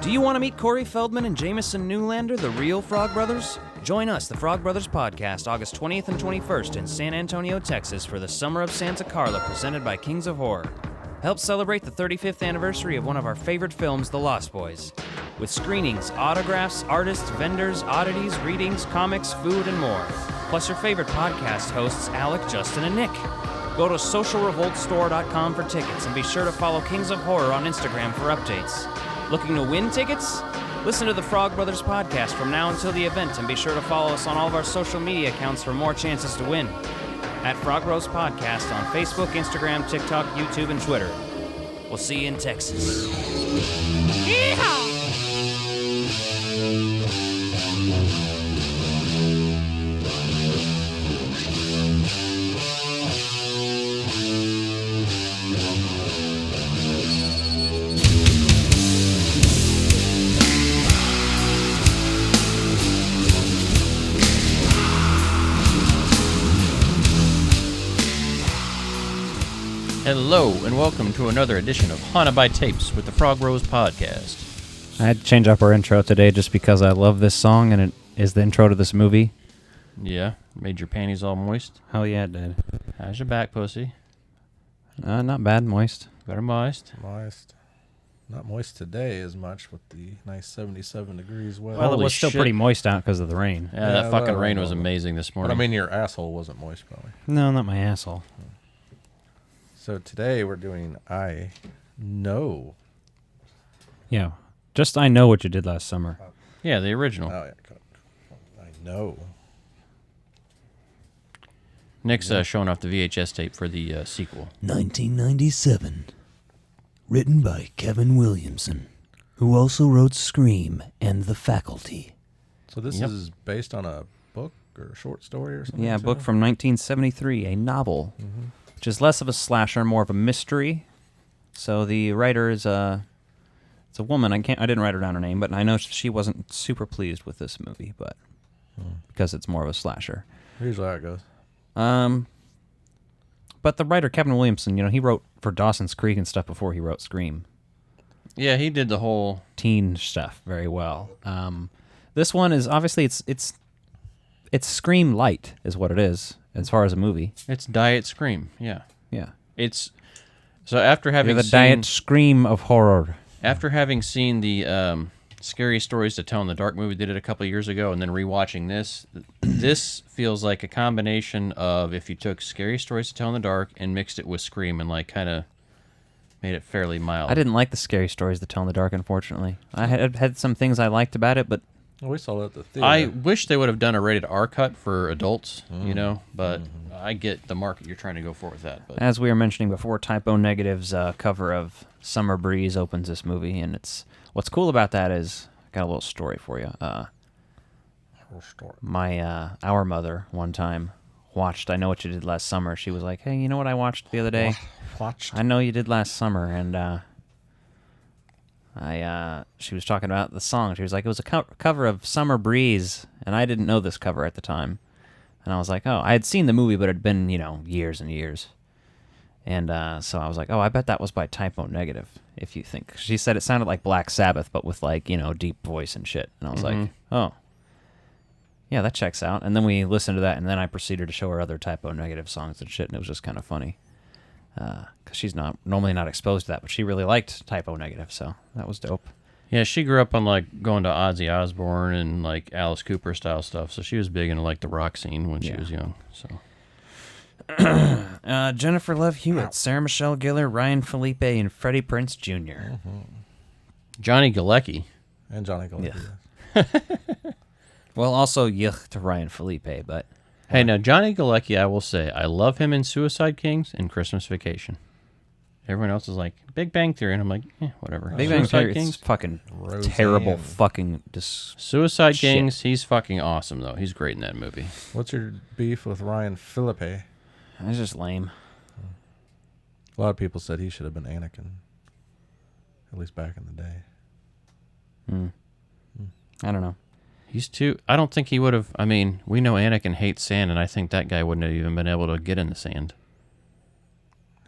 Do you want to meet Corey Feldman and Jameson Newlander, the real Frog Brothers? Join us, the Frog Brothers Podcast, August 20th and 21st in San Antonio, Texas for the Summer of Santa Carla presented by Kings of Horror. Help celebrate the 35th anniversary of one of our favorite films, The Lost Boys. With screenings, autographs, artists, vendors, oddities, readings, comics, food, and more. Plus your favorite podcast hosts, Alec, Justin, and Nick. Go to socialrevoltstore.com for tickets and be sure to follow Kings of Horror on Instagram for updates. Looking to win tickets? Listen to the Frog Brothers Podcast from now until the event and be sure to follow us on all of our social media accounts for more chances to win. At Frog Bros Podcast on Facebook, Instagram, TikTok, YouTube, and Twitter. We'll see you in Texas. Yeehaw! Hello, and welcome to another edition of Haunted by Tapes with the Frog Bros Podcast. I had to change up our intro today just because I love this song and it is the intro to this movie. Yeah, made your panties all moist. Hell yeah, it did. How's your back, pussy? Not bad, moist. Got her moist. Moist. Not moist today as much with the nice 77 degrees weather. Well, it Holy was still shit. pretty moist out because of the rain. Yeah, that fucking that rain was wasn't- amazing this But morning. I mean, your asshole wasn't moist, probably. No, not my asshole. So today we're doing I Know. Yeah, just I know what you did last summer. Yeah, the original. Oh, yeah. I Know. Nick's showing off the VHS tape for the sequel. 1997. Written by Kevin Williamson, who also wrote Scream and The Faculty. So this Yep. is based on a book or a short story or something? Yeah, a book too? from 1973, a novel, which is less of a slasher, more of a mystery. So the writer is it's a woman. I didn't write her down her name, but I know she wasn't super pleased with this movie, but because it's more of a slasher. Usually how it goes. But the writer Kevin Williamson, he wrote for Dawson's Creek and stuff before he wrote Scream. Yeah, he did the whole... Teen stuff very well. This one is obviously it's Scream light is what it is as far as a movie. It's Diet Scream, yeah. Yeah, It's... So after having you're the seen... diet Scream of horror. After having seen the Scary Stories to Tell in the Dark movie, did it a couple of years ago, and then rewatching this, this feels like a combination of if you took Scary Stories to Tell in the Dark and mixed it with Scream and like kind of made it fairly mild. I didn't like the Scary Stories to Tell in the Dark, unfortunately. I had some things I liked about it, but Well, we saw it at the theater. I wish they would have done a rated R cut for adults, but I get the market you're trying to go for with that. But as we were mentioning before, Typo Negative's cover of Summer Breeze opens this movie, and what's cool about that is I got a little story for you. Our mother one time watched I Know What You Did Last Summer. She was like, "Hey, you know what I watched the other day? I Know You Did Last Summer," and she was talking about the song. She was like, it was a cover of Summer Breeze, and I didn't know this cover at the time. And I was like, oh, I had seen the movie, but it had been, years and years. And so I was like, oh, I bet that was by Typo Negative, if you think. She said it sounded like Black Sabbath, but with deep voice and shit. And I was like, oh, yeah, that checks out. And then we listened to that, and then I proceeded to show her other Typo Negative songs and shit, and it was just kind of funny. Because she's normally not exposed to that, but she really liked Typo Negative, so that was dope. yeah, she grew up on like going to Ozzy Osbourne and like Alice Cooper style stuff, so she was big into like the rock scene when she was young. So Jennifer Love Hewitt, Sarah Michelle Gellar, Ryan Felipe, and Freddie Prinze Jr. Johnny Galecki. And Johnny Galecki. Yeah. Well, also yuck to Ryan Felipe, but Hey, now Johnny Galecki, I will say, I love him in Suicide Kings and Christmas Vacation. Everyone else is like Big Bang Theory, and I'm like, whatever. Big Bang Suicide Theory is Kings, fucking Roseanne. terrible, fucking Suicide shit. Kings, he's fucking awesome though. He's great in that movie. What's your beef with Ryan Philippe? It's just lame. A lot of people said he should have been Anakin. At least back in the day. I don't know. He's too. I don't think he would have. I mean, we know Anakin hates sand, and I think that guy wouldn't have even been able to get in the sand.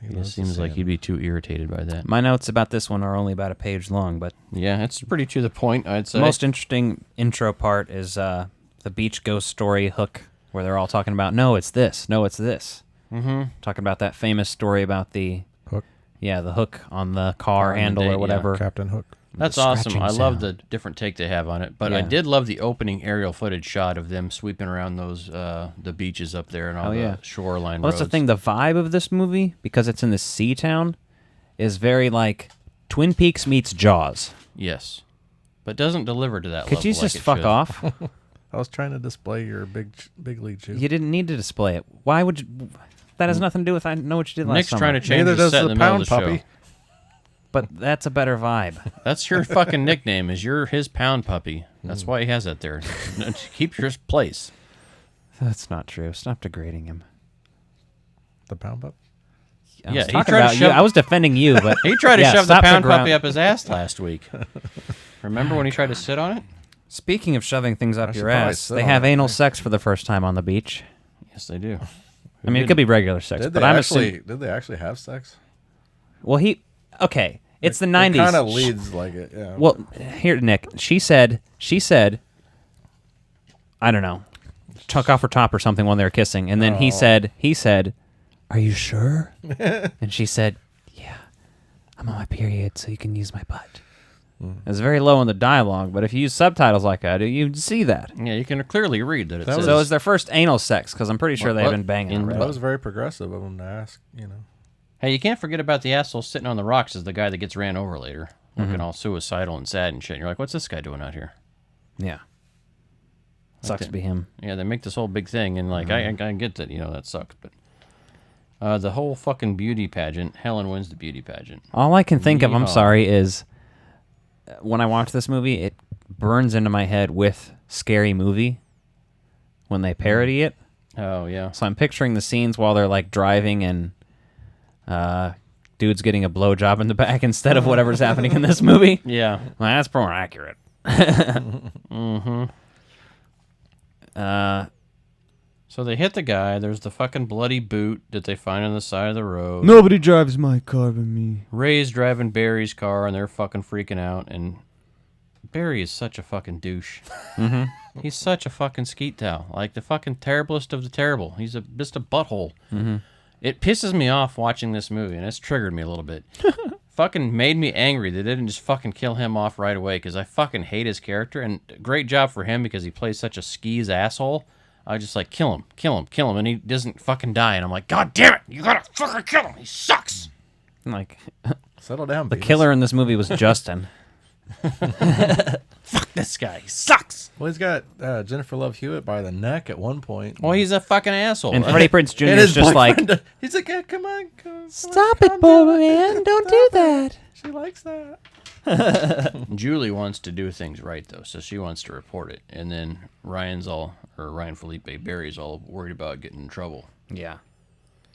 It loves seems the like sand. he'd be too irritated by that. My notes about this one are only about a page long, but Yeah, it's pretty to the point, I'd the say. most interesting intro part is the beach ghost story hook, where they're all talking about, no, it's this, no, it's this. Mm-hmm. Talking about that famous story about the Hook. Yeah, the hook on the car On the handle day, or yeah. whatever. Captain Hook. That's The awesome. scratching I love sound. the different take they have on it, but I Yeah. did love the opening aerial footage shot of them sweeping around those the beaches up there and all Oh, the yeah. shoreline Well, roads. that's the thing. The vibe of this movie, because it's in the sea town, is very like Twin Peaks meets Jaws. Yes, but doesn't deliver to that level. Could you like just it fuck should. off? I was trying to display your big league chew. You didn't need to display it. Why would you? That has nothing to do with. I know what you did last Nick's summer. trying to change Neither the does set in the the middle pound of the puppy. show. But that's a better vibe. That's your fucking nickname. Is you're his pound puppy. That's why he has that there. Keep your place. That's not true. Stop degrading him. The pound pup. I Yeah, was he talking tried to about you. shove- I was defending you, but He tried to yeah, shove the stop pound ground- puppy up his ass last week. Remember when he tried to sit on it? Speaking of shoving things up I should your probably ass, sit they on have it. anal sex for the first time on the beach. Yes, they do. I mean, it could be regular sex, Did but they I'm actually? assuming. Did they actually have sex? Well, okay. It's the It 90s. kind of leads like it. Yeah. Well, here, Nick. She said, I don't know, took off her top or something when they were kissing, and then he said, Are you sure? and she said, yeah, I'm on my period, so you can use my butt. It's very low in the dialogue, but if you use subtitles like I do, you'd see that. Yeah, you can clearly read that it That says. So it's their first anal sex, because I'm pretty sure they've What? been banging In already. that was very progressive of them to ask. Hey, you can't forget about the asshole sitting on the rocks as the guy that gets ran over later, looking all suicidal and sad and shit. And you're like, what's this guy doing out here? Yeah. Sucks to be him. Yeah, they make this whole big thing, and like I get that, that sucks, but the whole fucking beauty pageant, Helen wins the beauty pageant. All I can think of, I'm Yeehaw. sorry, is when I watch this movie, it burns into my head with Scary Movie when they parody it. Oh yeah, So I'm picturing the scenes while they're like driving and dude's getting a blowjob in the back instead of whatever's happening in this movie. yeah. Well, that's more accurate. So they hit the guy. There's the fucking bloody boot that they find on the side of the road. Nobody drives my car but me. Ray's driving Barry's car, and they're fucking freaking out. And Barry is such a fucking douche. He's such a fucking skeet towel, like the fucking terriblest of the terrible. He's just a butthole. It pisses me off watching this movie, and it's triggered me a little bit. Fucking made me angry they didn't just fucking kill him off right away, because I fucking hate his character. And great job for him because he plays such a skis asshole. I was just like, kill him, and he doesn't fucking die. And I'm like, God damn it, you gotta fucking kill him. He sucks. Like Settle down. the Beavis. killer in this movie was Justin. Fuck this guy. He sucks. Well, he's got Jennifer Love Hewitt by the neck at one point. Well, he's a fucking asshole. And Freddie Prinze Jr. And is his just like, boyfriend- he's like, yeah, come on, Stop it, boy, man. Don't do that. She likes that. Julie wants to do things right, though, so she wants to report it. And then Ryan Felipe Barry's all worried about getting in trouble. yeah.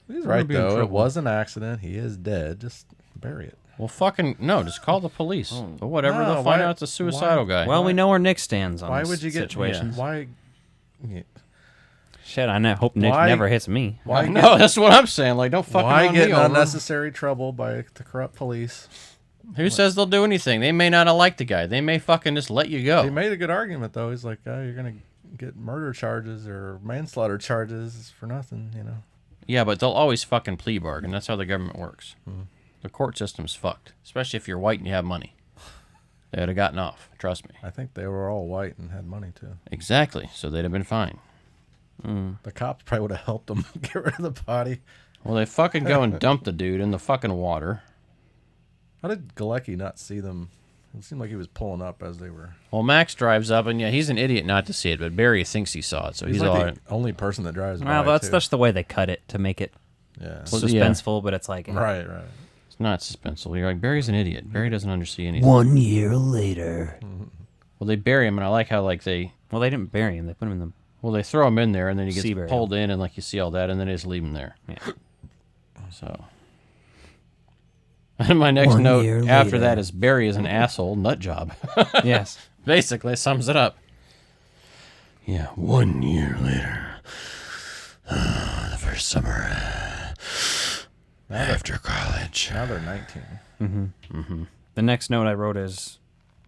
He's gonna right be in though. It trouble. was an accident. He is dead. Just bury it. Well, fucking, no, just call the police. But whatever, No, they'll find why- out it's a suicidal guy. Well, we know where Nick stands on Why this would you get situations. Why? Yeah. Shit, hope Nick Why- never hits me. Why? No, that's what I'm saying. Like, don't fucking Why run get me in over. unnecessary trouble by the corrupt police? Who says they'll do anything? They may not have liked the guy. They may fucking just let you He go. made a good argument though. He's like, oh, you're gonna get murder charges or manslaughter charges for nothing, Yeah, but they'll always fucking plea bargain. That's how the government works. The court system's fucked, especially if you're white and you have money. They would have gotten off. Trust me. I think they were all white and had money too. Exactly. So they'd have been fine. The cops probably would have helped them get rid of the body. Well, they fucking go and dump the dude in the fucking water. How did Galecki not see them? It seemed like he was pulling up as they were. Well, Max drives up, and yeah, he's an idiot not to see it, but Barry thinks he saw it, so he's like all the right. only person that drives by. Well, that's too. just the way they cut it to make it Yeah. Well, yeah. suspenseful, but it's like, Right. It's not suspenseful. You're like, Barry's an idiot. Barry doesn't understand anything. 1 year later. Well, they bury him, and I like how, like, they didn't bury him. They put him in the. they throw him in there, and then he Sea gets burial. pulled in, and, like, you see all that, and then they just leave him there. Yeah. So. And my next 1 note year after later. that is Barry is an asshole nut job. Yes. Basically, sums it up. Yeah, 1 year later. The first summer. After college. Now they're 19. The next note I wrote is,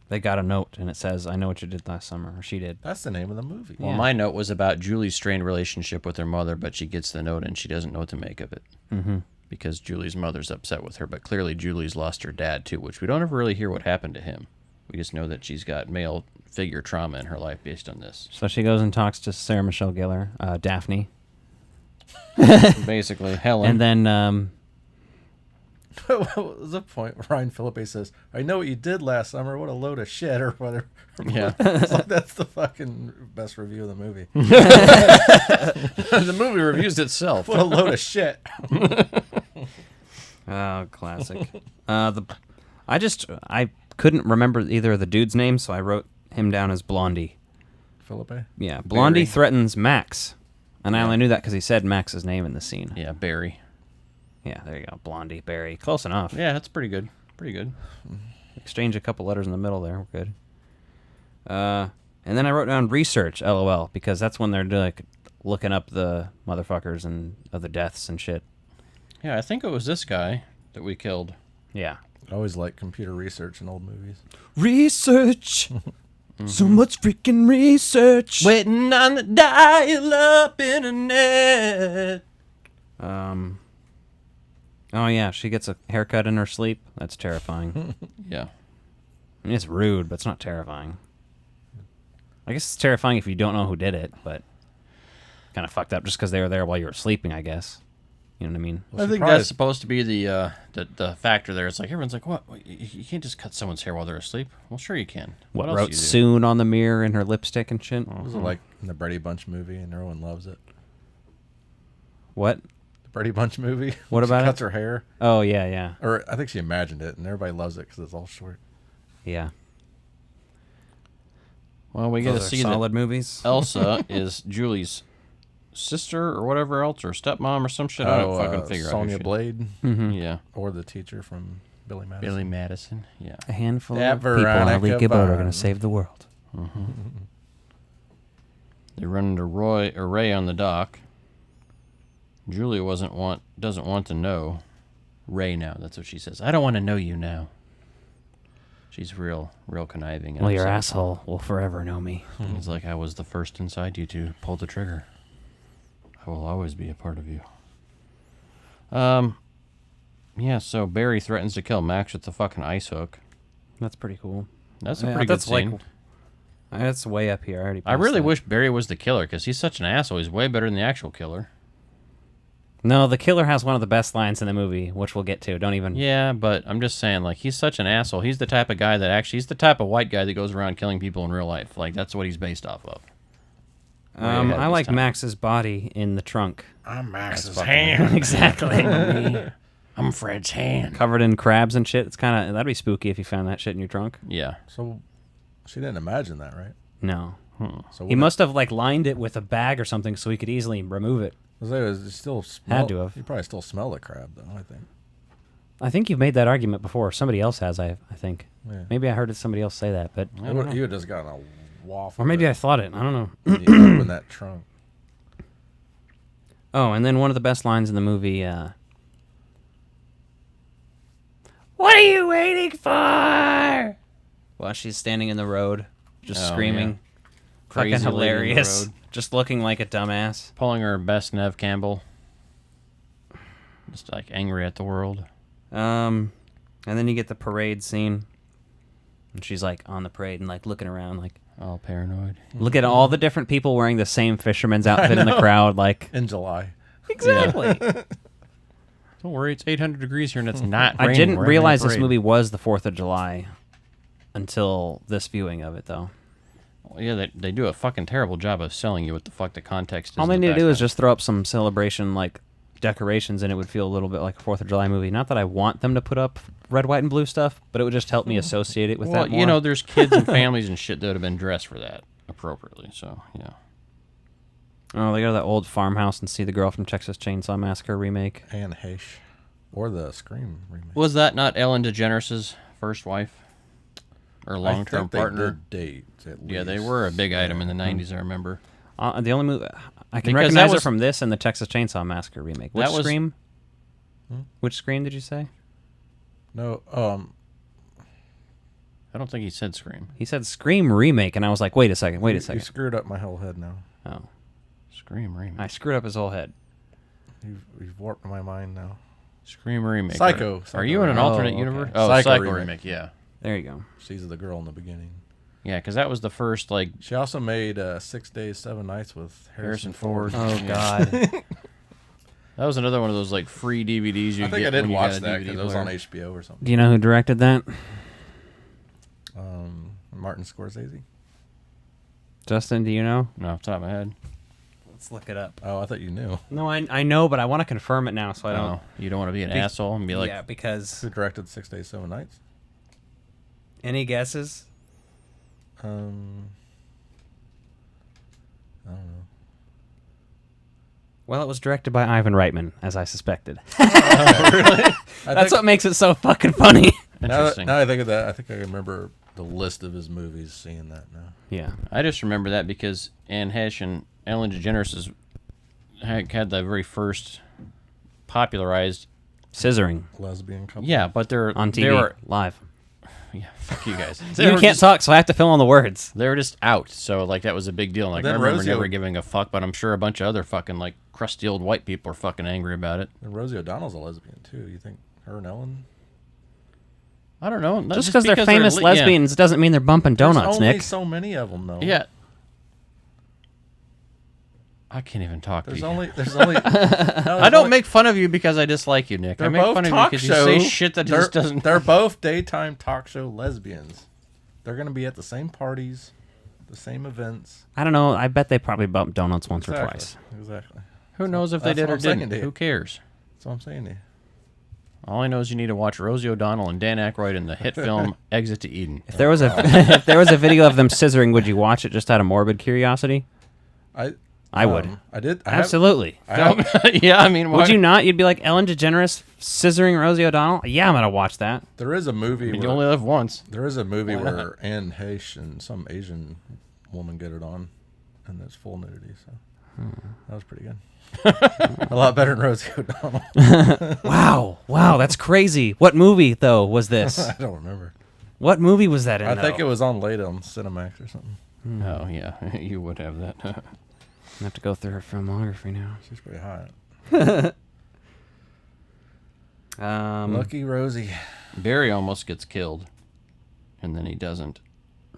they got a note, and it says, "I know what you did last summer," or she did. That's the name of the movie. Well, my note was about Julie's strained relationship with her mother, but she gets the note and she doesn't know what to make of it. Mm-hmm. Because Julie's mother's upset with her, but clearly Julie's lost her dad too, which we don't ever really hear what happened to him. We just know that she's got male figure trauma in her life based on this. So she goes and talks to Sarah Michelle Gellar, Daphne, Basically, Helen. and then What was the point? Ryan Phillippe says, "I know what you did last summer. What a load of shit," or whatever. Yeah. It's like, that's the fucking best review of the movie. The movie reviews itself. What a load of shit. oh, classic. I couldn't remember either of the dude's names, so I wrote him down as Blondie. Phillippe? Yeah, Blondie Barry. threatens Max, and I only knew that because he said Max's name in the scene. Yeah, Barry. Yeah, there you go. Blondie, Barry. Close enough. Yeah, that's pretty good. Pretty good. Exchange a couple letters in the middle there. We're good. And then I wrote down research, LOL, because that's when they're like looking up the motherfuckers and other deaths and shit. Yeah, I think it was this guy that we killed. Yeah. I always like computer research in old movies. Research. So much freaking research. Waiting on the dial-up internet. Oh yeah, she gets a haircut in her sleep. That's terrifying. Yeah. I mean, it's rude, but it's not terrifying. I guess it's terrifying if you don't know who did it, but kind of fucked up just because they were there while you were sleeping, I guess. You know what I mean? I think that's supposed to be the factor there. It's like everyone's like, "What? You can't just cut someone's hair while they're asleep." Well, sure you can. What else wrote you do? "soon" on the mirror in her lipstick and shit? Was it like in the Brady Bunch movie and everyone loves it? What? The Brady Bunch movie? What about she it? cuts her hair. Oh yeah, yeah, Or I think she imagined it, and everybody loves it because it's all short. yeah. Well, we get to Those are see solid that movies. Elsa is Julie's sister or whatever else, or stepmom or some shit. I don't fucking figure out. who Sonya she- Blade, Yeah. or the teacher from Billy Madison. Billy Madison. Yeah. A handful That of people on a Veronica leaky boat are going Vaughn. to save the world. They run into Ray on the dock. Julia doesn't want to know Ray now. That's what she says. I don't want to know you now. She's real conniving. and Well, your upset. asshole will forever know me. He's like, I was the first inside you to pull the trigger. I will always be a part of you. Yeah, so Barry threatens to kill Max with the fucking ice hook. That's pretty cool. That's a Yeah, pretty good that's scene. That's way up here. I already. I passed really that. wish Barry was the killer, because he's such an asshole. He's way better than the actual killer. No, the killer has one of the best lines in the movie, which we'll get to. Don't even. Yeah, but I'm just saying, like, he's such an asshole. He's the type of guy that he's the type of white guy that goes around killing people in real life. Like, that's what he's based off of. Way ahead of I his like time. Max's body in the trunk. I'm Max's Exactly. I'm Fred's hand. Covered in crabs and shit. It's kind of that'd be spooky if you found that shit in your trunk. Yeah. So she didn't imagine that, right? No. So He must have like lined it with a bag or something so he could easily remove it. It still smell, Had to have. You probably still smell the crab, though. I think. I think you've made that argument before. Somebody else has. I think. Yeah. Maybe I heard somebody else say that, but You would just gotten a waffle. or maybe I thought it. I don't know. you open that trunk. Oh, and then one of the best lines in the movie. What are you waiting for? While she's standing in the road, just Oh, screaming. Fucking Crazy lady in the hilarious. road. Just looking like a dumbass. Pulling her best Nev Campbell. Just like angry at the world. And then you get the parade scene. And she's like on the parade and like looking around like All paranoid. look at all the different people wearing the same fisherman's outfit in the crowd like In July. exactly. Don't worry, it's 800 degrees here and it's not I raining. didn't We're having a realize this parade. movie was the 4th of July until this viewing of it though. Well, yeah, they do a fucking terrible job of selling you what the fuck the context is. All they in the need to do is background. just throw up some celebration like decorations and it would feel a little bit like a 4th of July movie. Not that I want them to put up red, white, and blue stuff, but it would just help me associate it with Well, that more. you know, there's kids and families and shit that would have been dressed for that appropriately. So yeah. Oh, they go to that old farmhouse and see the girl from Texas Chainsaw Massacre remake. Anne Heche. Or the Scream remake. Was that not Ellen DeGeneres' first wife or I long-term think they partner? did date, at Yeah, they least. were a big item in the '90s. I remember. The only movie I can Because recognize that her was- from this and the Texas Chainsaw Massacre remake. Which That was- Scream? Which Scream did you say? No, I don't think he said Scream. He said Scream remake, and I was like, wait a second. You screwed up my whole head now. Oh, Scream remake. I screwed up his whole head. You've warped my mind now. Scream remake. Psycho. Are you in an alternate okay. universe? Oh, Psycho Psycho remake. remake. Yeah. There you go. She's the girl in the beginning. Yeah, because that was the first, like, She also made 6 Days, 7 Nights with Harrison Ford. Oh God. that was another one of those, like, free DVDs you I think get I did when you watch got a that DVD because it was on player. HBO or something. Do you know who directed that? Martin Scorsese. Justin, do you know? No, off the top of my head. Let's look it up. Oh, I thought you knew. No, I know, but I want to confirm it now, so I don't. No, you don't want to be an asshole and be like, yeah, because Who directed 6 Days, 7 Nights? any guesses? I don't know. Well, it was directed by Ivan Reitman, as I suspected. I That's think, what makes it so fucking funny. interesting. now I think of that, I think I remember the list of his movies, seeing that now. Yeah. I just remember that because Anne Hesh and Ellen DeGeneres had the very first popularized. Scissoring Lesbian couple. Yeah, but they're on They TV were, live. yeah, fuck you guys. You can't talk, so I have to fill in the words. They were just out, so like that was a big deal. Like Then I remember Rosie never giving a fuck, but I'm sure a bunch of other fucking like crusty old white people are fucking angry about it. And Rosie O'Donnell's a lesbian, too. You think her and Ellen? I don't know. Just because they're famous lesbians doesn't mean they're bumping donuts, There's only Nick. so many of them, though. Yeah. I can't even talk to There's you. only. No, I don't make fun of you because I dislike you, Nick. I They're make both fun of you talk because show. you say shit that they're, just doesn't. They're both daytime talk show lesbians. They're gonna be at the same parties, the same events. I don't know. I bet they probably bumped donuts once or twice. Exactly. Who knows if they That's did what or I'm saying didn't? to you. Who cares? That's what I'm saying to you. All I know is you need to watch Rosie O'Donnell and Dan Aykroyd in the hit film Exit to Eden. If there was a if there was a video of them scissoring, would you watch it just out of morbid curiosity? I would. I did. Absolutely. I have, Yeah, I mean, Would you not? You'd be like Ellen DeGeneres scissoring Rosie O'Donnell? Yeah, I'm gonna watch that. there is a movie. You Where, only live once. there is a movie Why not? where Anne Heche and some Asian woman get it on, and it's full nudity. So that was pretty good. A lot better than Rosie O'Donnell. Wow, that's crazy. What movie though was this? I don't remember. What movie was that in? I think though? it was on late on Cinemax or something. Oh yeah, you would have that. I have to go through her filmography now. She's pretty hot. Lucky Rosie. Barry almost gets killed, and then he doesn't.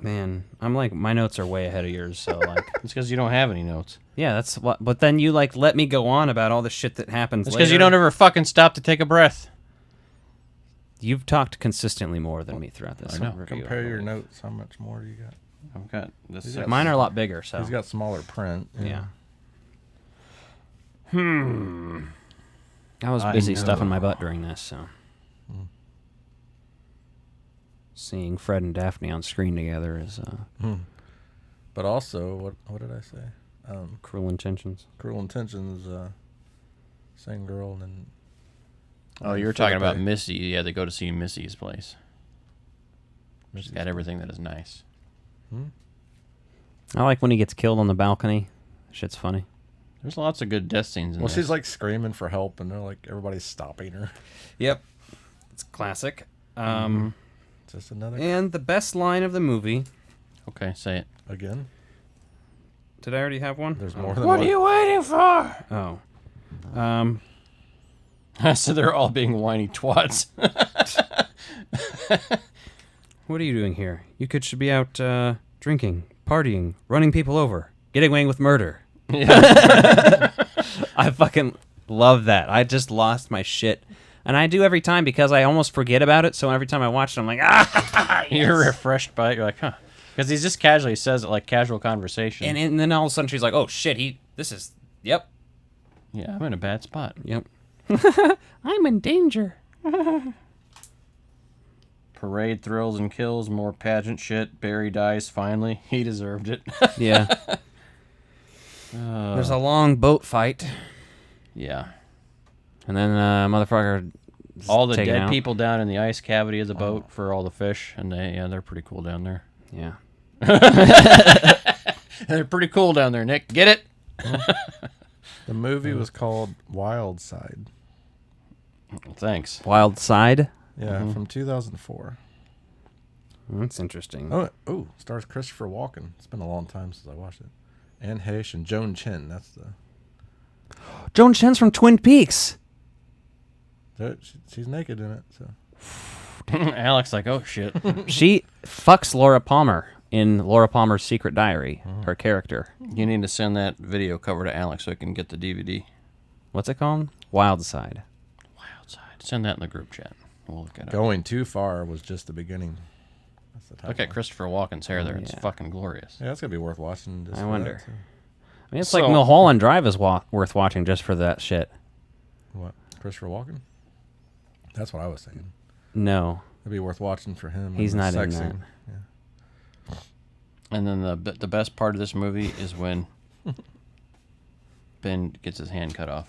Man, I'm like my notes are way ahead of yours. So like, It's because you don't have any notes. yeah, that's what. But then you like let me go on about all the shit that happens. It's because you later. don't ever fucking stop to take a breath. You've talked consistently more than me throughout this. I know. review, Compare your believe. notes. How much more do you got? I've got this. He's got Mine are a lot bigger. So He's got smaller print. yeah. I was I busy know. stuffing my butt during this, so. Seeing Fred and Daphne on screen together is But also, what did I say? Cruel Intentions. Cruel Intentions. Same girl, and then. Oh, you were talking about Philip A. Missy. Yeah, they go to see Missy's place. She's got everything that is nice. I like when he gets killed on the balcony. Shit's funny. There's lots of good death scenes in Well, this. she's like screaming for help, and they're like everybody's stopping her. Yep. It's classic. Just another And the best line of the movie. Okay, say it. again. Did I already have one? There's more than What one. are you waiting for? Oh. So they're all being whiny twats. What are you doing here? You should be out drinking, partying, running people over, getting away with murder. I fucking love that. I just lost my shit. And I do every time because I almost forget about it. So every time I watch it, I'm like, You're refreshed by it. You're like, huh. Because he just casually says it like casual conversation. And then all of a sudden she's like, oh shit, yep. Yeah, I'm in a bad spot. Yep. I'm in danger. Parade thrills and kills, more pageant shit. Barry dies finally. He deserved it. Yeah. There's a long boat fight. Yeah. And then motherfucker All the taken dead out. people down in the ice cavity of the boat for all the fish, and they're pretty cool down there. Yeah. They're pretty cool down there, Nick. Get it? The movie was called Wild Side. Thanks. Wild Side. Yeah, from 2004. That's interesting. Oh, stars Christopher Walken. It's been a long time since I watched it. Anne Heche and Joan Chen. That's the. Joan Chen's from Twin Peaks. She's naked in it. So. Alex, like, oh shit. She fucks Laura Palmer in Laura Palmer's Secret Diary. Her character. You need to send that video cover to Alex so I can get the DVD. What's it called? Wild Side. Wild Side. Send that in the group chat. We'll look it up. Going Too Far was just the beginning. That's the title. Look at Christopher Walken's hair there. Oh, It's yeah. fucking glorious. Yeah, that's gonna be worth watching. Just I for wonder. that, too. I mean, it's So- like Mulholland Drive is worth watching just for that shit. What? Christopher Walken? That's what I was saying. No. It'd be worth watching for him. He's and the not sex in that. scene. Yeah. And then the best part of this movie is when Ben gets his hand cut off.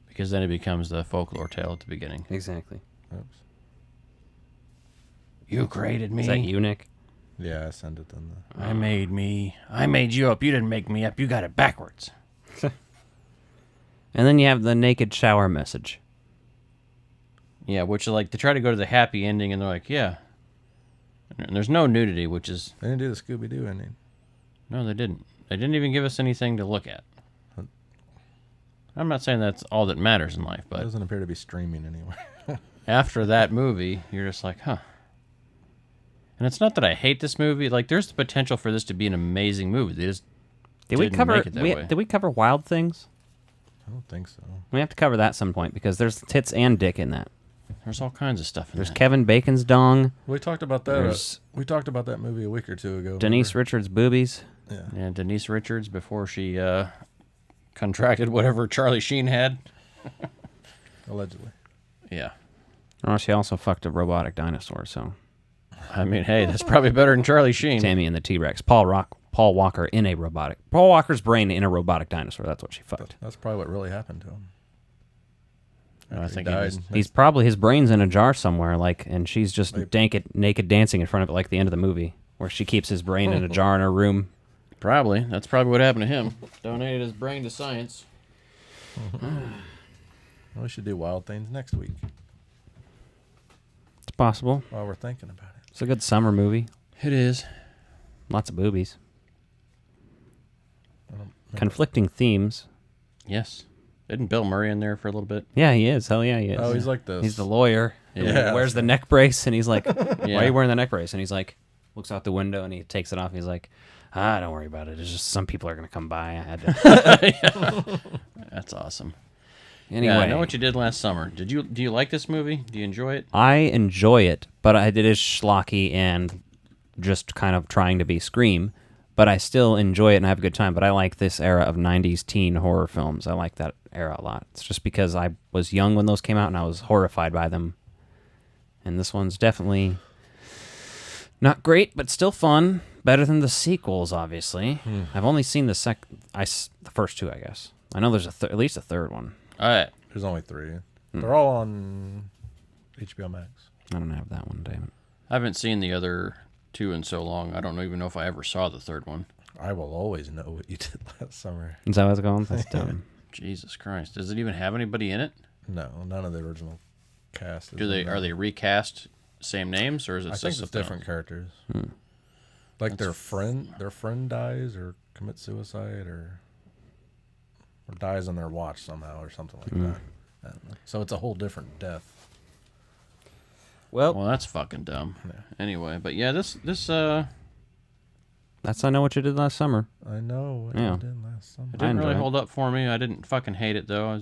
Because then it becomes the folklore tale at the beginning. Exactly. Oops. You created me. Is that eunuch? Yeah, I send it then. I made me. I made you up. You didn't make me up. You got it backwards. And then you have the naked shower message. Yeah, which is like they try to go to the happy ending and they're like, yeah. And there's no nudity, which is They didn't do the Scooby Doo ending. no, they didn't. They didn't even give us anything to look at. I'm not saying that's all that matters in life, It but doesn't appear to be streaming anywhere. after that movie, you're just like, huh. And it's not that I hate this movie. Like, there's the potential for this to be an amazing movie. They just Did we didn't cover? make it that way. Did we cover Wild Things? I don't think so. We have to cover that some point because there's tits and dick in that. There's all kinds of stuff in There's that. Kevin Bacon's dong. We talked about that. There's We talked about that movie a week or two ago. Denise remember? Richards' boobies. Yeah. Yeah, Denise Richards before she contracted whatever Charlie Sheen had. Allegedly. Yeah. Oh, she also fucked a robotic dinosaur. So I mean, hey, that's probably better than Charlie Sheen. Tammy and the T-Rex. Paul Walker in a robotic. Paul Walker's brain in a robotic dinosaur. That's what she fucked. That's probably what really happened to him. No, I After think he he died. just- He's probably his brain's in a jar somewhere, like, and she's just They- naked dancing in front of it, like the end of the movie, where she keeps his brain in a jar in her room. Probably. That's probably what happened to him. Donated his brain to science. We should do Wild Things next week It's possible. while we're thinking about it. It's a good summer movie. It is. Lots of boobies. I don't remember. Conflicting themes. Yes. Isn't Bill Murray in there for a little bit? Yeah, he is. Hell yeah, he is. Oh, he's like this. He's the lawyer. Yeah. He Yeah, wears that's the neck brace, and he's like, "Why Yeah. are you wearing the neck brace?" And he's like, looks out the window, and he takes it off. And he's like, don't worry about it. It's just some people are gonna come by. I had to. That's awesome. Anyway, Yeah, I know what you did last summer. Do you like this movie? Do you enjoy it? I enjoy it, but it is schlocky and just kind of trying to be Scream. But I still enjoy it and have a good time. But I like this era of 90s teen horror films. I like that era a lot. It's just because I was young when those came out and I was horrified by them. And this one's definitely not great, but still fun. Better than the sequels, obviously. I've only seen the first two, I guess. I know there's at least a third one. All right. There's only 3. They're all on HBO Max. I don't have that one, damn it. I haven't seen the other two in so long. I don't even know if I ever saw the third one. I will always know what you did last summer. Is that what it's called? That's dumb. Jesus Christ. Does it even have anybody in it? No, none of the original cast. Is Are in there. they recast same names or is it I just think a it's film? different characters. Like their friend dies or commits suicide or dies on their watch somehow or something like that. I don't know. So it's a whole different death. Well, Well, that's fucking dumb. Yeah. Anyway, but yeah, this that's I Know What You Did Last Summer. I know what Yeah. you did last summer. it didn't enjoy really it. hold up for me. I didn't fucking hate it though.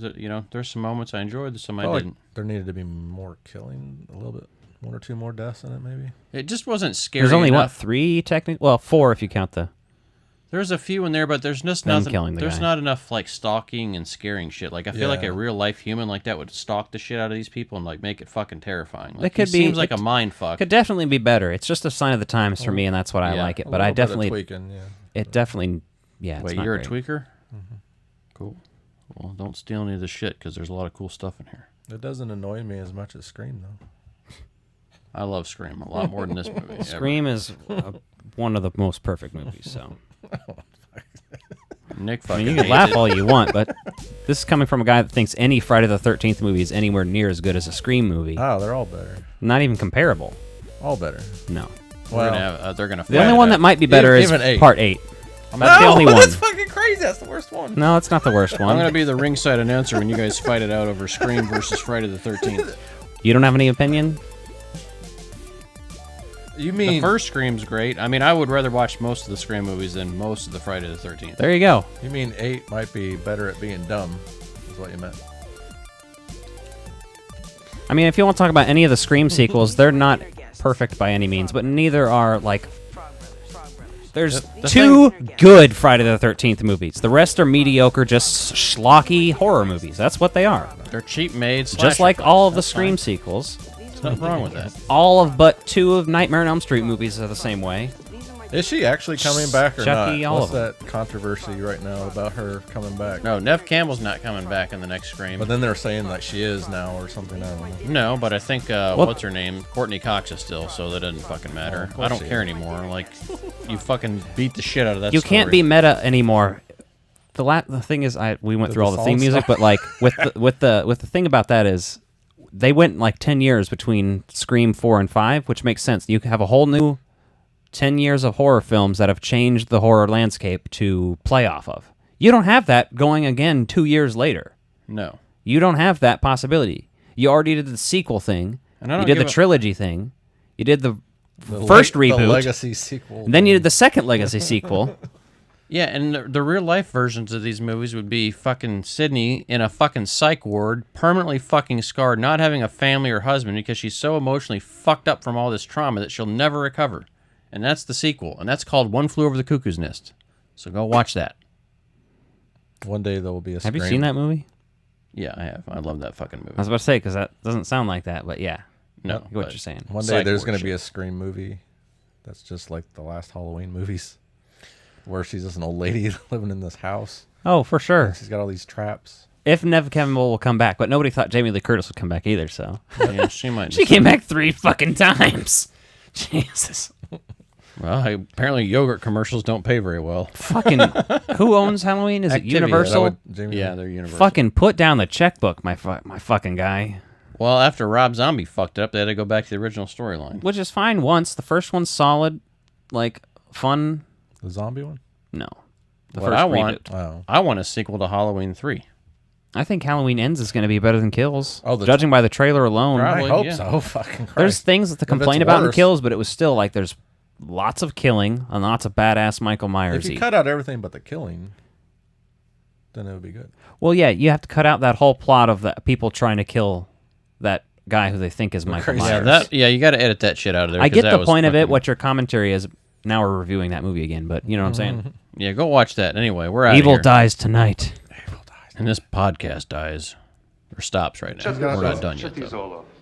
There's some moments I enjoyed, some I Felt like didn't. there needed to be more killing, a little bit, 1 or 2 more deaths in it, maybe. It just wasn't scary. There's only enough. 3 technically? Well, 4 if you count the. There's a few in there, but there's just Them nothing. killing the There's guy. not enough like stalking and scaring shit. Like I feel like Yeah. a real life human like that would stalk the shit out of these people and like make it fucking terrifying. Like, It could he be- seems like it a mind fuck. Could definitely be better. It's just a sign of the times for me, and that's what I Yeah. like it. A But I little bit of definitely, tweaking, yeah. it definitely, yeah. It's Wait, not you're great. a tweaker? Cool. Well, don't steal any of this shit because there's a lot of cool stuff in here. It doesn't annoy me as much as Scream, though. I love Scream a lot more than this movie. ever. Scream is one of the most perfect movies. So Nick I fucking mean, you can hates laugh it. all you want, but This is coming from a guy that thinks any Friday the 13th movie is anywhere near as good as a Scream movie. Oh, they're all better. Not even comparable. All better. No. They're gonna. The only one that might be better is even 8. Part 8. That's the only one. That's fucking crazy. That's the worst one. No, it's not the worst I'm one. gonna be the ringside announcer when you guys fight it out over Scream versus Friday the 13th. You don't have any opinion? You The mean first Scream's great. I mean, I would rather watch most of the Scream movies than most of the Friday the 13th. There you go. You mean 8 might be better at being dumb? Is what you meant. I mean, if you want to talk about any of the Scream sequels, they're not perfect by any means, but neither are, like... There's The two good Friday the 13th movies. The rest are mediocre, just schlocky horror movies. That's what they are. They're cheap made. Just like all of the Scream sequels. There's nothing wrong with that. All of but 2 of Nightmare on Elm Street movies are the same way. Is she actually coming back or Chucky, not? all What's of that controversy right now about her coming back? No, Nev Campbell's not coming back in the next Scream. But then they're saying like she is now or something. I don't know. No, but I think what's her name? Courtney Cox is still, so that doesn't fucking matter. of course I don't she care is. anymore. Like, you fucking beat the shit out of that. You can't be story. meta anymore. The thing is, we went Did through all the the theme song music, stop? but like with the thing about that is, they went like 10 years between Scream 4 and 5, which makes sense. You have a whole new 10 years of horror films that have changed the horror landscape to play off of. You don't have that going again 2 years later. No. You don't have that possibility. You already did the sequel thing. And I You don't did the give a- trilogy thing. You did the The first leg- reboot. the legacy sequel. And then you did the second legacy sequel. Yeah, and the real life versions of these movies would be fucking Sydney in a fucking psych ward, permanently fucking scarred, not having a family or husband because she's so emotionally fucked up from all this trauma that she'll never recover. And that's the sequel, and that's called One Flew Over the Cuckoo's Nest. So go watch that. One day there will be a. Have you Scream. seen that movie? Yeah, I have. I love that fucking movie. I was about to say, because that doesn't sound like that, but yeah. No, I get what but- you're saying. One day Psych there's ward going to be shit. a Scream movie that's just like the last Halloween movies, where she's just an old lady living in this house. Oh, for sure. She's got all these traps. If Nev Campbell will come back, but nobody thought Jamie Lee Curtis would come back either, so. Yeah, she might. She came back 3 fucking times. Jesus. Well, apparently yogurt commercials don't pay very well. Fucking, who owns Halloween? Is it Activia. Universal? That would- Jamie- Yeah, they're universal. Fucking put down the checkbook, my fucking guy. Well, after Rob Zombie fucked up, they had to go back to the original storyline. Which is fine once. The first one's solid, like, fun. the zombie one. No. The What first I want, reboot. Oh, I want a sequel to Halloween 3. I think Halloween Ends is going to be better than Kills. Oh, the- Judging by the trailer alone. Probably, I hope yeah. so. Fucking Christ. There's things to If complain it's about in worse- Kills, but it was still like there's lots of killing and lots of badass Michael Myers. If you cut out everything but the killing, then it would be good. Well, yeah, you have to cut out that whole plot of the people trying to kill that guy who they think is Michael crazy. Myers. Yeah, you got to edit that shit out of there. I 'cause get that the was point of it. fucking- What your commentary is. Now we're reviewing that movie again, but you know what I'm saying? Yeah, go watch that. Anyway, we're out Evil of here. dies tonight. And this podcast dies. Or stops right now. We're not done yet, though.